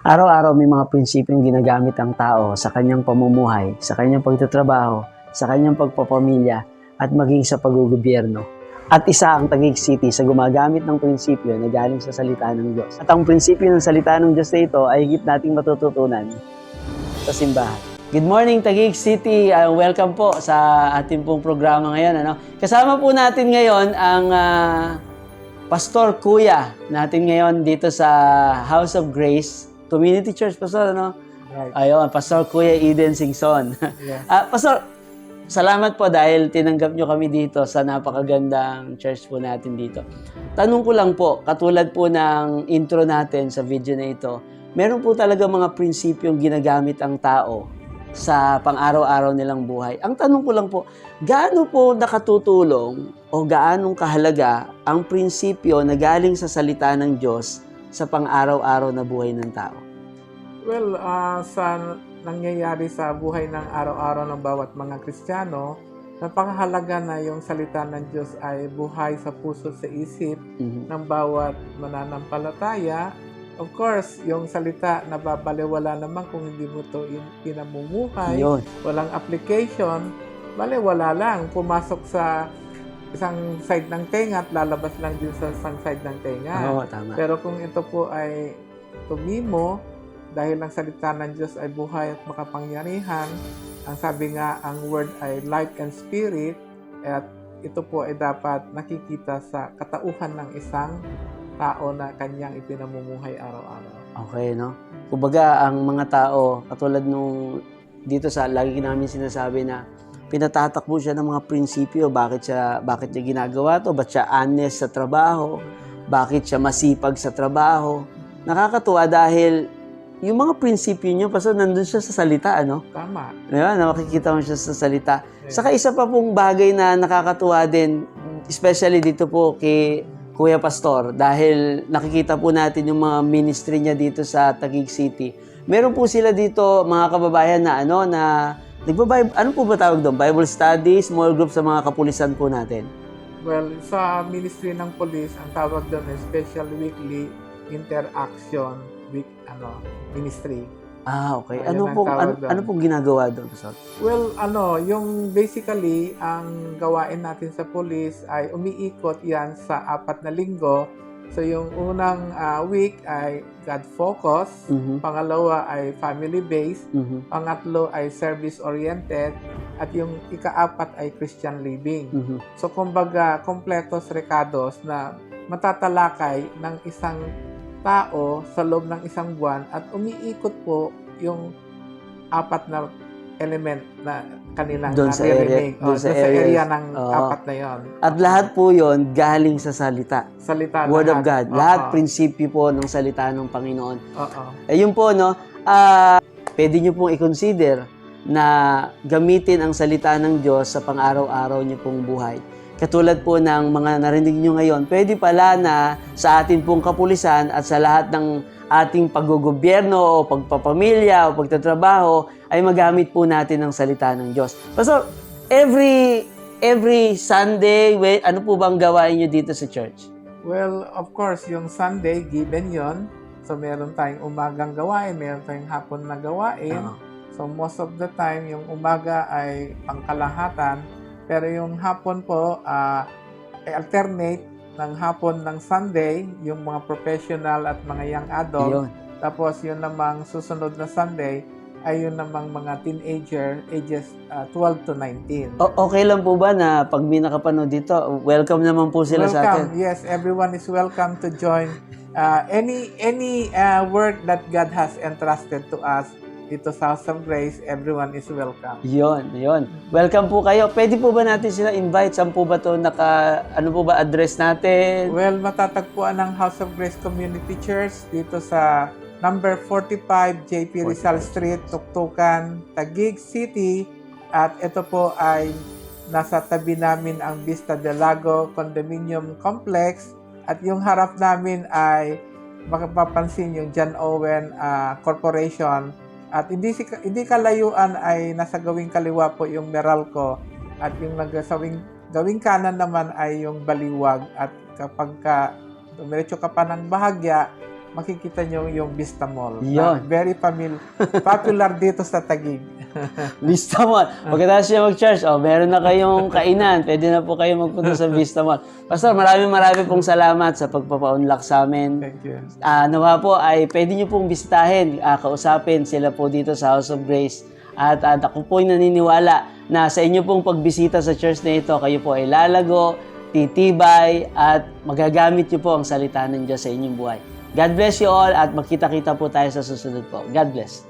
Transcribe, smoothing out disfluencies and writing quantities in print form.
Araw-araw may mga prinsipyong ginagamit ang tao sa kanyang pamumuhay, sa kanyang pagtatrabaho, sa kanyang pagpapamilya, at maging sa paggugobyerno. At isa ang Taguig City sa gumagamit ng prinsipyo na galing sa salita ng Diyos. At ang prinsipyo ng salita ng Diyos na ito ay higit nating matututunan sa simbahan. Good morning, Taguig City. Welcome po sa ating pong programa ngayon. Kasama po natin ngayon ang Pastor Kuya natin ngayon dito sa House of Grace Community Church, Pastor, Right. Ayun, Pastor Kuya Eden Singson. Yes. Pastor, salamat po dahil tinanggap nyo kami dito sa napakagandang church po natin dito. Tanong ko lang po, katulad po ng intro natin sa video na ito, meron po talaga mga prinsipyong ginagamit ang tao sa pang-araw-araw nilang buhay. Ang tanong ko lang po, gaano po nakatutulong o gaanong kahalaga ang prinsipyo na galing sa salita ng Diyos sa pang-araw-araw na buhay ng tao? Well, sa nangyayari sa buhay ng araw-araw ng bawat mga Kristiyano, napakahalaga na yung salita ng Diyos ay buhay sa puso sa isip ng bawat mananampalataya. Of course, yung salita nababaliwala naman kung hindi mo ito pinamumuhay, Yun. walang application, baliwala lang, pumasok sa isang side ng tenga at lalabas lang din sa isang side ng tenga. Oo, tama. Pero kung ito po ay tumimo, dahil ang salita ng Diyos ay buhay at makapangyarihan, ang sabi nga, ang word ay life and spirit, at ito po ay dapat nakikita sa katauhan ng isang tao na kanyang ipinamumuhay araw-araw. Okay, no? Kumbaga, ang mga tao, katulad nung dito sa lagi namin sinasabi na pinatatakbo siya ng mga prinsipyo, bakit niya ginagawa to, ba't siya honest sa trabaho, bakit siya masipag sa trabaho. Nakakatuwa dahil yung mga prinsipyo niya, pastor, nandun siya sa salita, ano? Tama. Diba? Nakikita mo siya sa salita. Yes. Saka isa pa pong bagay na nakakatuwa din, especially dito po kay Kuya Pastor, dahil nakikita po natin yung mga ministry niya dito sa Taguig City. Meron po sila dito, mga kababayan na ano po ba tawag doon? Bible study, small group sa mga kapulisan po natin. Well, sa ministry ng police, ang tawag doon ay Special Weekly Interaction Ministry. Okay. Ayun ang tawag doon. Ano pong ginagawa doon, Pastor? Well, yung basically, ang gawain natin sa police ay umiikot yan sa 4 na linggo. So, yung unang week ay God-focused, pangalawa ay family-based, pangatlo ay service-oriented, at yung ika-4 ay Christian living. So, kumbaga, kompletos recados na matatalakay ng isang tao sa loob ng isang buwan at umiikot po yung 4 na element na kanilang Doon sa naririnig. area, Sa area ng 4 na yon. At lahat po yon galing sa salita. Salita Word of lahat. God. Lahat prinsipyo po ng salita ng Panginoon. Oo. Yun po, pwede nyo pong i-consider na gamitin ang salita ng Diyos sa pang-araw-araw nyo pong buhay. Katulad po ng mga narinig nyo ngayon, pwede pala na sa atin pong kapulisan at sa lahat ng ating paggogobyerno o pagpapamilya o pagtatrabaho ay magamit po natin ang salita ng Diyos. Pastor, every Sunday, ano po bang gawain nyo dito sa church? Well, of course, yung Sunday, given yon. So, meron tayong umagang gawain, meron tayong hapon na gawain. So, most of the time, yung umaga ay pangkalahatan. Pero yung hapon po, ay alternate ng hapon ng Sunday, yung mga professional at mga young adult. Yun. Tapos, yun namang susunod na Sunday, ay yun namang mga teenager, ages 12 to 19. Okay lang po ba na pag may nakapanood dito, welcome naman po sila sa atin? Yes, everyone is welcome to join any work that God has entrusted to us dito sa House of Grace. Everyone is welcome. Yon. Welcome po kayo. Pwede po ba natin sila invite? Saan po ba ito ano po ba address natin? Well, matatagpuan ng House of Grace Community Church dito sa number 45 JP Rizal Street, Tuktukan, Taguig City. At ito po ay nasa tabi namin ang Vista del Lago Condominium Complex. At yung harap namin ay makapapansin yung John Owen Corporation. At hindi kalayuan ay nasa gawing kaliwa po yung Meralco. At yung gawing kanan naman ay yung Baliwag. At kapag dumiretso ka pa ng bahagya, makikita nyo yung Vista Mall. Yun. Na very popular dito sa Taguig. Vista Mall. Pagkatapos siya mag-charge, meron na kayong kainan. Pwede na po kayo magpunta sa Vista Mall. Pastor, maraming pong salamat sa pagpapa-unlock sa amin. Thank you. Nawa po ay pwede nyo pong bisitahin, kausapin sila po dito sa House of Grace. At ako po ay naniniwala na sa inyo pong pagbisita sa church na ito, kayo po ay lalago, titibay, at magagamit nyo po ang salita ng Diyos sa inyong buhay. God bless you all at magkita-kita po tayo sa susunod po. God bless.